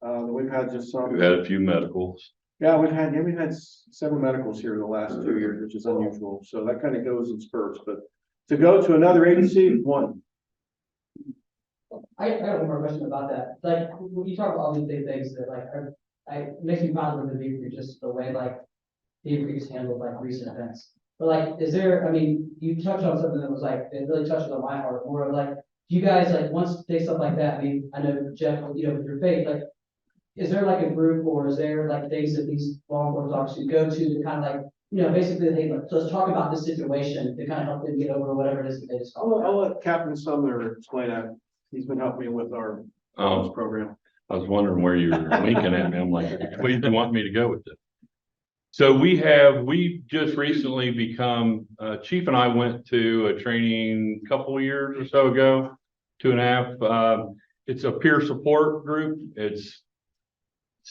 We've had just some. We had a few medicals. Yeah, we've had several medicals here in the last 2 years, which is unusual. So that kind of goes in spurts, but to go to another agency, one. I got one more question about that. Like, when you talk about all these big things that it makes me proud of the Beavercreek, just the way Beavercreek's handled recent events. But is there, I mean, you touched on something that was it really touches on my heart, more of do you guys once they stuff like that, I mean, I know Jeff, with your faith, is there a group or is there things that these law enforcement officers go to kind of basically hey, let's talk about this situation to kind of help them get over whatever it is that they just. I'll let Captain Sumner explain that. He's been helping me with our program. I was wondering where you were winking at me. I'm like, where do you want me to go with this? So we just recently become, Chief and I went to a training a couple of years or so ago, 2.5. It's a peer support group. It's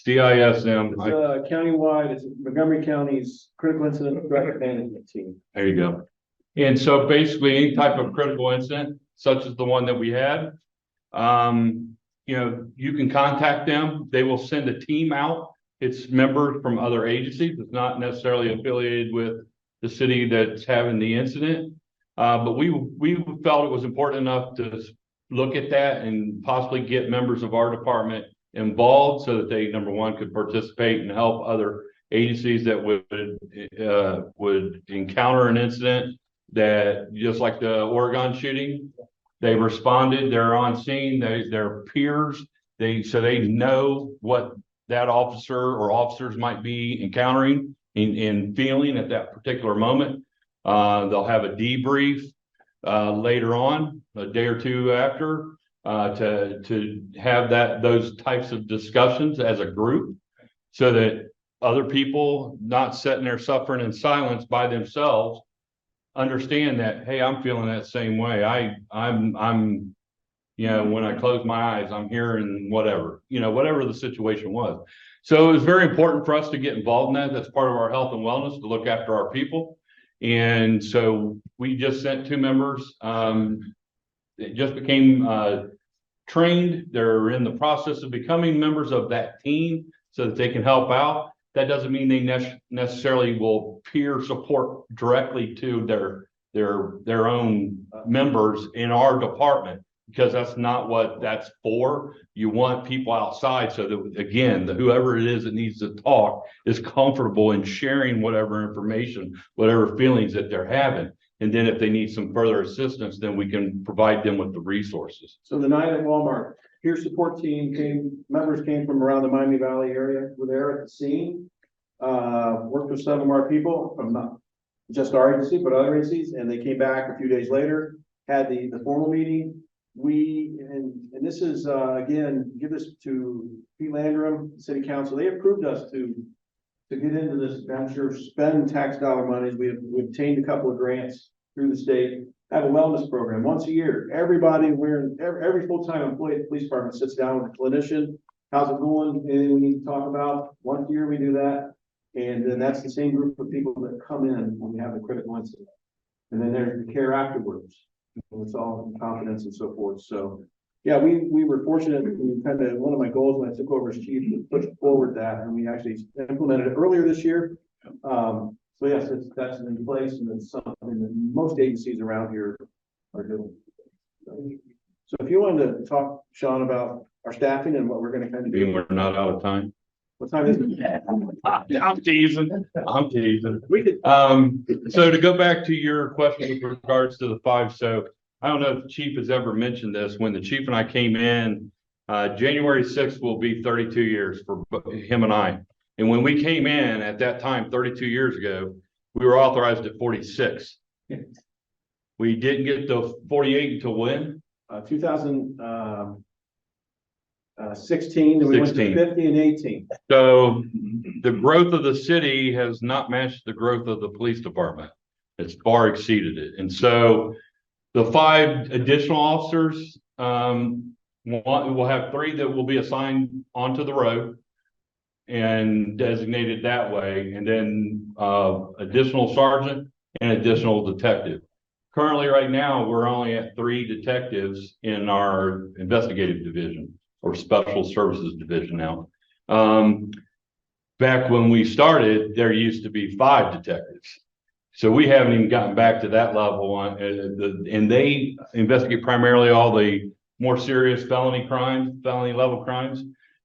CISM. It's countywide, it's Montgomery County's critical incident threat management team. There you go. And so basically any type of critical incident, such as the one that we had, you know, you can contact them. They will send a team out. It's members from other agencies. It's not necessarily affiliated with the city that's having the incident. But we felt it was important enough to look at that and possibly get members of our department involved so that they, number one, could participate and help other agencies that would encounter an incident that, just like the Oregon shooting, they responded, they're on scene, they're peers, so they know what that officer or officers might be encountering and feeling at that particular moment. They'll have a debrief later on, a day or two after, to have those types of discussions as a group, so that other people not sitting there suffering in silence by themselves understand that, hey, I'm feeling that same way. I'm, you know, when I close my eyes, I'm hearing whatever, you know, whatever the situation was. So it was very important for us to get involved in that. That's part of our health and wellness, to look after our people. And so we just sent 2 members. They just became trained. They're in the process of becoming members of that team so that they can help out. That doesn't mean they necessarily will peer support directly to their own members in our department, because that's not what that's for. You want people outside so that, again, whoever it is that needs to talk is comfortable in sharing whatever information, whatever feelings that they're having. And then if they need some further assistance, then we can provide them with the resources. So the night at Walmart, peer support team members came from around the Miami Valley area, were there at the scene. Worked with some of our people from not just our agency, but other agencies, and they came back a few days later, had the formal meeting. And this is, again, give this to Pete Landrum, City Council. They approved us to get into this venture, spend tax dollar monies. We obtained a couple of grants through the state, have a wellness program once a year. Everybody, every full-time employee at the police department sits down with a clinician. How's it going? Anything we need to talk about? Once a year we do that. And then that's the same group of people that come in when we have the critical incident. And then there's the care afterwards. It's all in confidence and so forth. So yeah, we were fortunate. We kind of, one of my goals when I took over as chief was push forward that, and we actually implemented it earlier this year. So yes, that's in place, and it's something that most agencies around here are doing. So if you wanted to talk, Sean, about our staffing and what we're going to kind of do. We're not out of time. What time is it? I'm teasing. We could, So to go back to your question with regards to the 5, so I don't know if the chief has ever mentioned this. When the chief and I came in, January 6th will be 32 years for him and I. And when we came in at that time, 32 years ago, we were authorized at 46. We didn't get to 48 until when? 2016, and we went to 16. 50 and 18. So the growth of the city has not matched the growth of the police department. It's far exceeded it. And so the 5 additional officers, we'll have 3 that will be assigned onto the road and designated that way. And then additional sergeant and additional detective. Currently, right now, we're only at 3 detectives in our investigative division, or special services division now. Back when we started, there used to be 5 detectives. So we haven't even gotten back to that level and they investigate primarily all the more serious felony level crimes.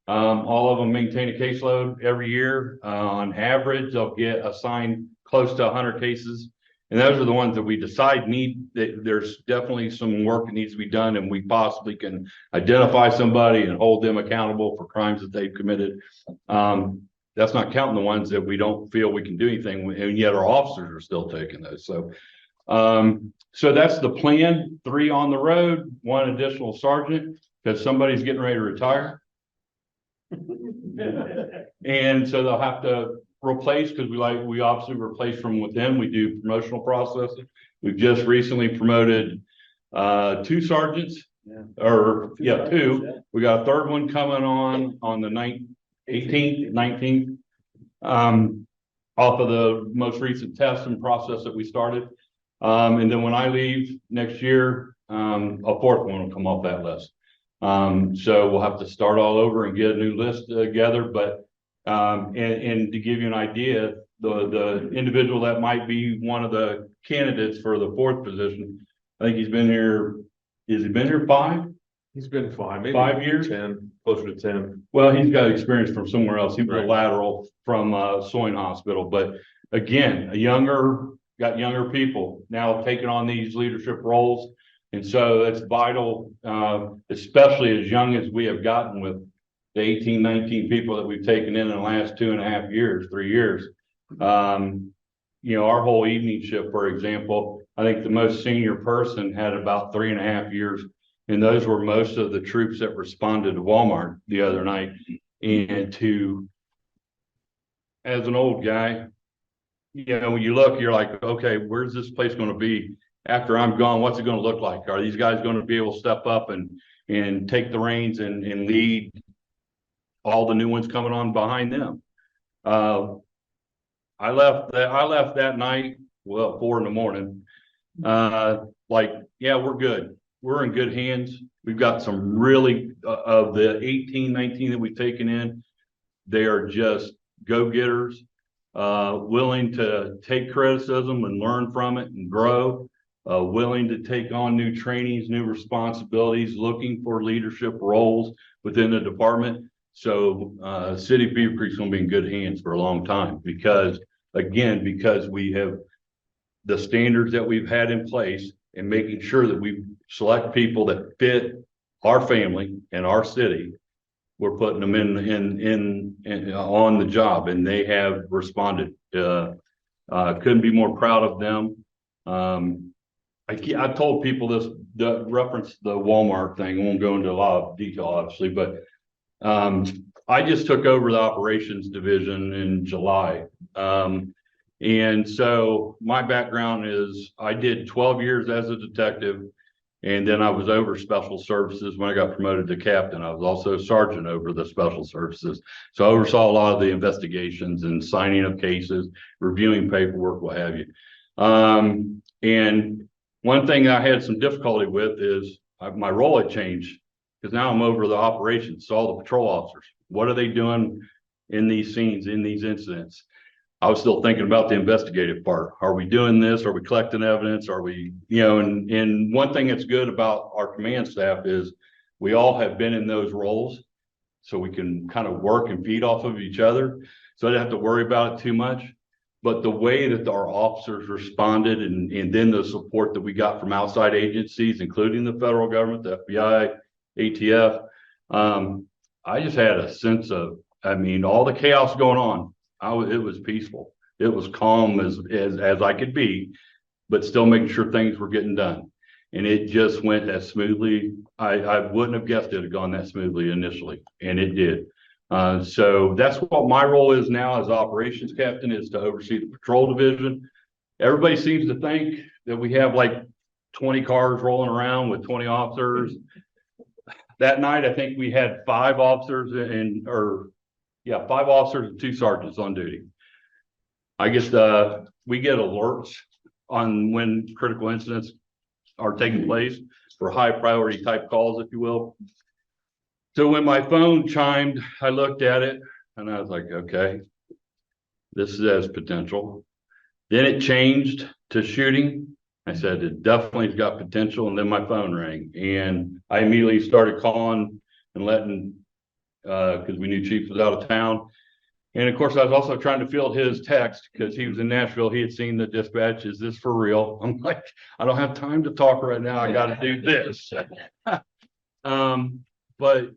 All of them maintain a caseload every year. On average, they'll get assigned close to 100 cases. And those are the ones that we decide there's definitely some work that needs to be done, and we possibly can identify somebody and hold them accountable for crimes that they've committed. That's not counting the ones that we don't feel we can do anything with, and yet our officers are still taking those. So, so that's the plan. 3 on the road, 1 additional sergeant, because somebody's getting ready to retire. And so they'll have to replace, because we obviously replace from within. We do promotional processes. We've just recently promoted 2 sergeants, 2. We got a 3rd one coming on the 18th, 19th, off of the most recent test and process that we started. And then when I leave next year, a 4th one will come off that list. So we'll have to start all over and get a new list together, but, and to give you an idea, the individual that might be one of the candidates for the fourth position, I think he's been here, has he been here 5? He's been 5, maybe 5 years? 10, closer to 10. Well, he's got experience from somewhere else. He was a Right. lateral from Soin Hospital, but again, got younger people now taking on these leadership roles. And so it's vital, especially as young as we have gotten with the 18, 19 people that we've taken in the last 2.5 years, 3 years. You know, our whole evening shift, for example, I think the most senior person had about 3.5 years. And those were most of the troops that responded to Walmart the other night. And as an old guy, you know, when you look, you're like, okay, where's this place going to be after I'm gone? What's it going to look like? Are these guys going to be able to step up and take the reins and lead all the new ones coming on behind them? I left that night, well, 4 a.m. Like, yeah, we're good. We're in good hands. We've got some really, of the 18, 19 that we've taken in, they are just go-getters, willing to take criticism and learn from it and grow, willing to take on new trainings, new responsibilities, looking for leadership roles within the department. So City of Beavercreek is going to be in good hands for a long time because we have the standards that we've had in place and making sure that we select people that fit our family and our city. We're putting them in on the job, and they have responded. Couldn't be more proud of them. I told people this, reference the Walmart thing. I won't go into a lot of detail, obviously, but I just took over the operations division in July. And so my background is I did 12 years as a detective, and then I was over special services when I got promoted to captain. I was also sergeant over the special services. So I oversaw a lot of the investigations and signing of cases, reviewing paperwork, what have you. And one thing I had some difficulty with is my role had changed because now I'm over the operations, so all the patrol officers. What are they doing in these scenes, in these incidents? I was still thinking about the investigative part. Are we doing this? Are we collecting evidence? Are we, you know, and one thing that's good about our command staff is we all have been in those roles, so we can kind of work and feed off of each other. So I didn't have to worry about it too much. But the way that our officers responded and then the support that we got from outside agencies, including the federal government, the FBI, ATF, I just had a sense of, I mean, all the chaos going on, it was peaceful. It was calm as I could be, but still making sure things were getting done. And it just went as smoothly. I wouldn't have guessed it had gone that smoothly initially, and it did. So that's what my role is now as operations captain, is to oversee the patrol division. Everybody seems to think that we have like 20 cars rolling around with 20 officers. That night, I think we had 5 officers 5 officers and 2 sergeants on duty. I guess we get alerts on when critical incidents are taking place for high priority type calls, if you will. So when my phone chimed, I looked at it and I was like, okay, this has potential. Then it changed to shooting. I said, it definitely has got potential. And then my phone rang and I immediately started calling and letting, because we knew Chief was out of town. And of course, I was also trying to field his text because he was in Nashville. He had seen the dispatch. Is this for real? I'm like, I don't have time to talk right now. I got to do this. But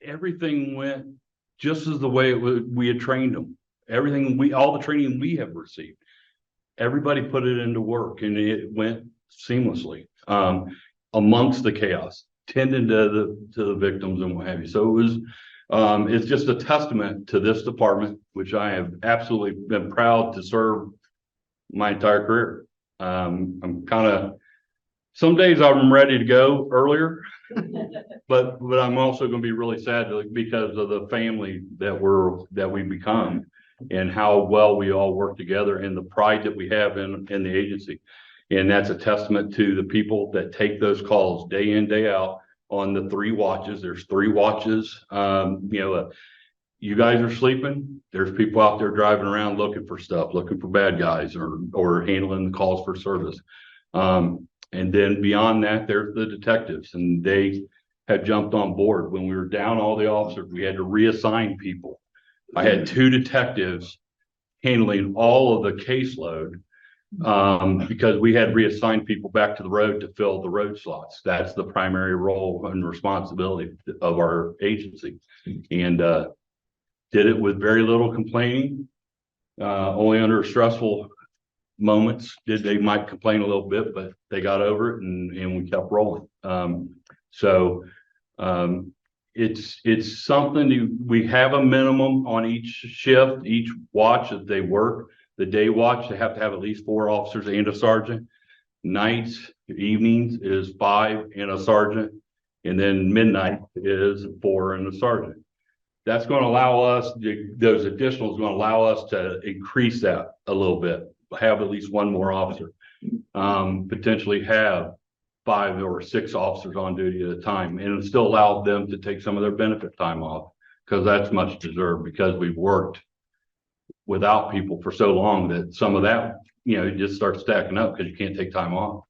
everything went just as the way we had trained them. All the training we have received, everybody put it into work, and it went seamlessly amongst the chaos, tending to the victims and what have you. So it was, it's just a testament to this department, which I have absolutely been proud to serve my entire career. I'm kind of, some days I'm ready to go earlier, but I'm also going to be really sad because of the family that we become and how well we all work together and the pride that we have in the agency. And that's a testament to the people that take those calls day in, day out, on the 3 watches. There's 3 watches. You guys are sleeping. There's people out there driving around looking for stuff, looking for bad guys or handling the calls for service. And then beyond that, there's the detectives, and they have jumped on board. When we were down all the officers, we had to reassign people. I had 2 detectives handling all of the caseload, because we had reassigned people back to the road to fill the road slots. That's the primary role and responsibility of our agency. And, did it with very little complaining, only under stressful moments they might complain a little bit, but they got over it and we kept rolling. It's something we have a minimum on each shift, each watch that they work. The day watch, they have to have at least 4 officers and a sergeant. Nights, evenings is 5 and a sergeant. And then midnight is 4 and a sergeant. That's going to allow us, those additionals going to allow us to increase that a little bit, have at least 1 more officer, potentially have 5 or 6 officers on duty at a time, and still allow them to take some of their benefit time off, because that's much deserved, because we've worked without people for so long that some of that, it just starts stacking up because you can't take time off.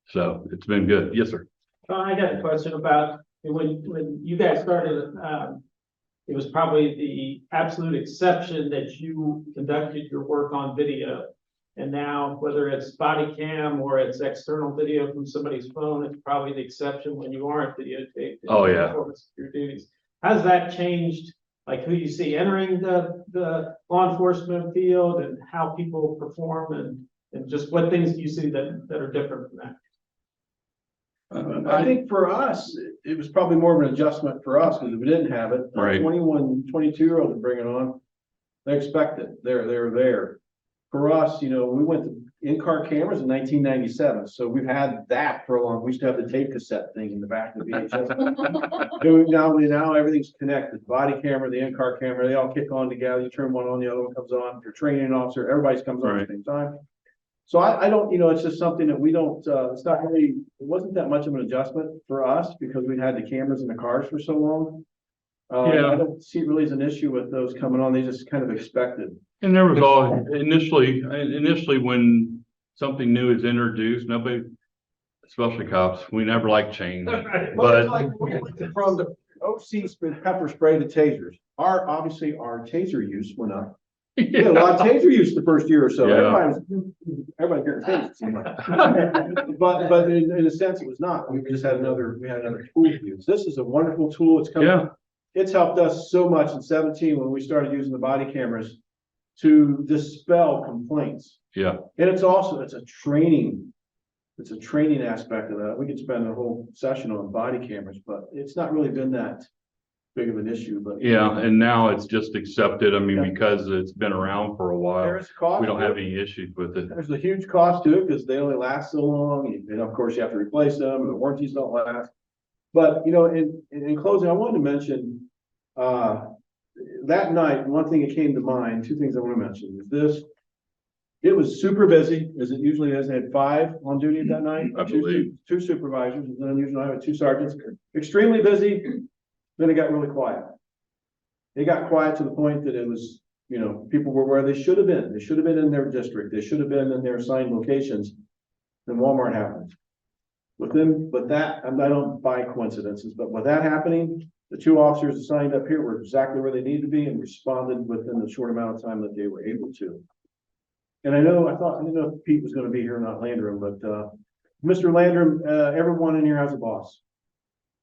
So it's been good. Yes, sir. I got a question about when you guys started, it was probably the absolute exception that you conducted your work on video. And now, whether it's body cam or it's external video from somebody's phone, it's probably the exception when you aren't videotaped. Oh, yeah. Performance of your duties. How's that changed? Like who you see entering the law enforcement field and how people perform and just what things do you see that are different from that? I think for us, it was probably more of an adjustment for us, because if we didn't have it, Right. 21, 22-year-olds to bring it on, they expect it. They're there. For us, we went to in-car cameras in 1997, so we've had that for a long. We used to have the tape cassette thing in the back of the VHS. now everything's connected. Body camera, the in-car camera, they all kick on together. You turn one on, the other one comes on. If you're training an officer, everybody's comes on at the same time. So I don't, it's just something that we don't, it's not really, it wasn't that much of an adjustment for us because we had the cameras in the cars for so long. Yeah. I don't see it really as an issue with those coming on. They just kind of expected. And there was all initially when something new is introduced, nobody, especially cops, we never like change. Well, it's like we went from the OC pepper spray to tasers. Obviously our taser use went up. We had a lot of taser use the first year or so. Yeah. Everybody heard tasers. But in a sense, it was not. We just had another tool to use. This is a wonderful tool. It's helped us so much in 17 when we started using the body cameras to dispel complaints. Yeah. And it's a training aspect of that. We could spend a whole session on body cameras, but it's not really been that big of an issue, but. Yeah, and now it's just accepted. I mean, because it's been around for a while, There is a cost. we don't have any issues with it. There's a huge cost to it because they only last so long. And of course you have to replace them and the warranties don't last. But, in closing, I wanted to mention, that night, one thing that came to mind, 2 things I want to mention is this. It was super busy, as it usually is. They had 5 on duty that night. I believe. 2 supervisors, and then usually I had 2 sergeants. Extremely busy. Then it got really quiet. It got quiet to the point that it was, people were where they should have been. They should have been in their district. They should have been in their assigned locations. Then Walmart happened. But I don't buy coincidences, but with that happening, the 2 officers assigned up here were exactly where they needed to be and responded within the short amount of time that they were able to. And I didn't know if Pete was going to be here or not, Landrum, but Mr. Landrum, everyone in here has a boss.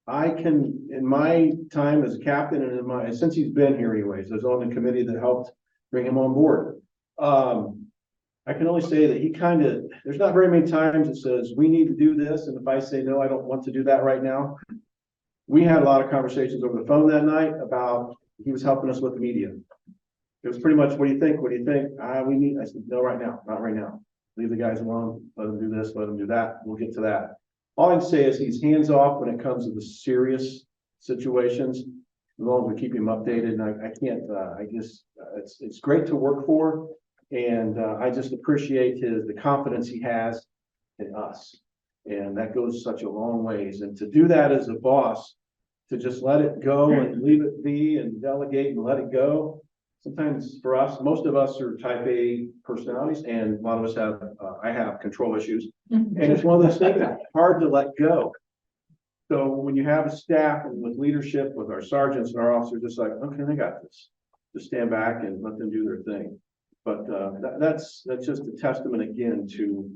I can, in my time as a captain and since he's been here anyways, I was on the committee that helped bring him on board. I can only say that there's not very many times it says, we need to do this. And if I say, no, I don't want to do that right now. We had a lot of conversations over the phone that night about, he was helping us with the media. It was pretty much, what do you think? What do you think? I said, no, right now, not right now. Leave the guys alone, let them do this, let them do that. We'll get to that. All I can say is he's hands off when it comes to the serious situations, as long as we keep him updated. And it's great to work for. And I just appreciate the confidence he has in us. And that goes such a long ways. And to do that as a boss, to just let it go and leave it be and delegate and let it go. Sometimes for us, most of us are type A personalities and a lot of us have, I have control issues. And it's one of those things that's hard to let go. So when you have a staff and with leadership, with our sergeants and our officers, just like, okay, they got this. Just stand back and let them do their thing. But that's just a testament again to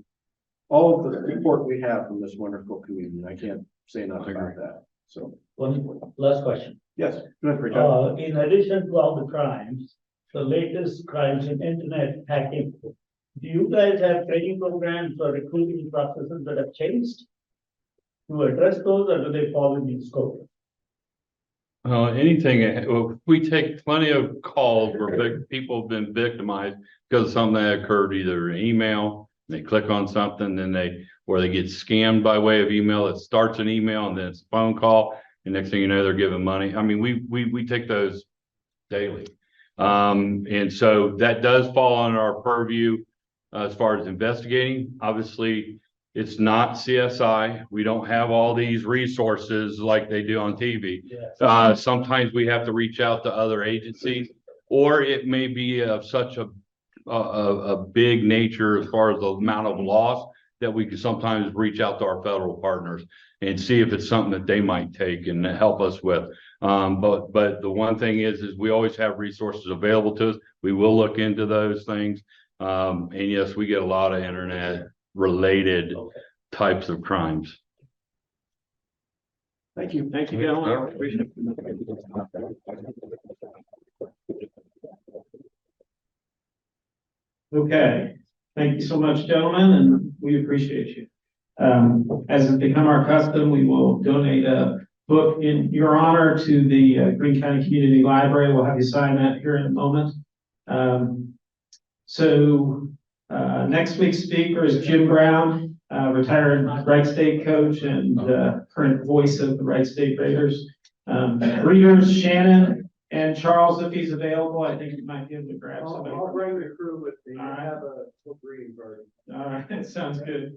all of the support we have from this wonderful community. I can't say enough about that. So, One last question. yes, go ahead, Richard. In addition to all the crimes, the latest crimes in internet hacking, do you guys have training programs or recruiting processes that have changed to address those, or do they fall in the scope? We take plenty of calls where people have been victimized because of something that occurred, either an email, they click on something, or they get scammed by way of email. It starts an email and then it's a phone call, and next thing you know, they're giving money. I mean, we take those daily. And so that does fall under our purview as far as investigating. Obviously, it's not CSI. We don't have all these resources like they do on TV. Yes. Sometimes we have to reach out to other agencies, or it may be of such a big nature as far as the amount of loss that we can sometimes reach out to our federal partners and see if it's something that they might take and help us with. But the one thing is we always have resources available to us. We will look into those things. And yes, we get a lot of internet related types of crimes. Thank you. Thank you, gentlemen. Appreciate it. Okay, thank you so much, gentlemen, and we appreciate you. As has become our custom, we will donate a book in your honor to the Greene County Community Library. We'll have you sign that here in a moment. Next week's speaker is Jim Brown, retired Wright State coach and current voice of the Wright State Raiders. Readers Shannon and Charles, if he's available, I think you might be able to grab somebody. I'll bring the crew with me. All right. I have a book reading party. All right, sounds good.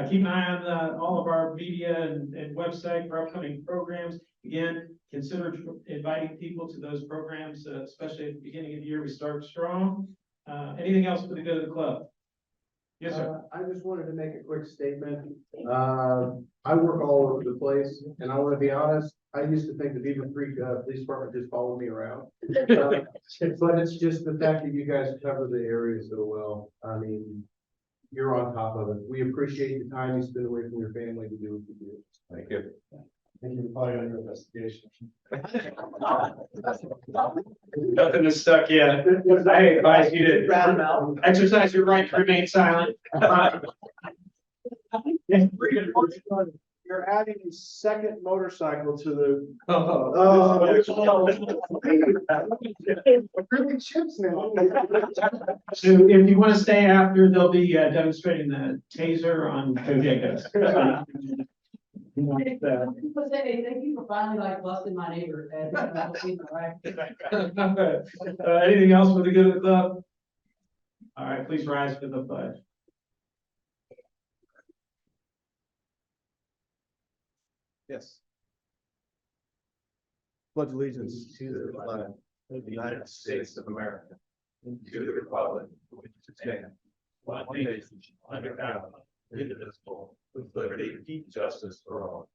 Keep an eye on all of our media and website for upcoming programs. Again, consider inviting people to those programs, especially at the beginning of the year. We start strong. Anything else for the good of the club? Yes, sir. I just wanted to make a quick statement. I work all over the place, and I want to be honest. I used to think the Beavercreek Police Department just followed me around. But it's just the fact that you guys cover the area so well. I mean, you're on top of it. We appreciate the time you spend away from your family to do what you do. Thank you. Thank you for your investigation. Nothing is stuck yet. I advise you to exercise your right to remain silent. You're adding a second motorcycle to the. Really chips now. So if you want to stay after, they'll be demonstrating the taser on Kodekas. People say, thank you for finally like busting my neighbor. Anything else for the good of the club? All right, please rise for the pledge. Yes. Pledge allegiance to the flag of the United States of America, and to the republic for which it stands, one nation, under God, indivisible, with liberty and justice for all.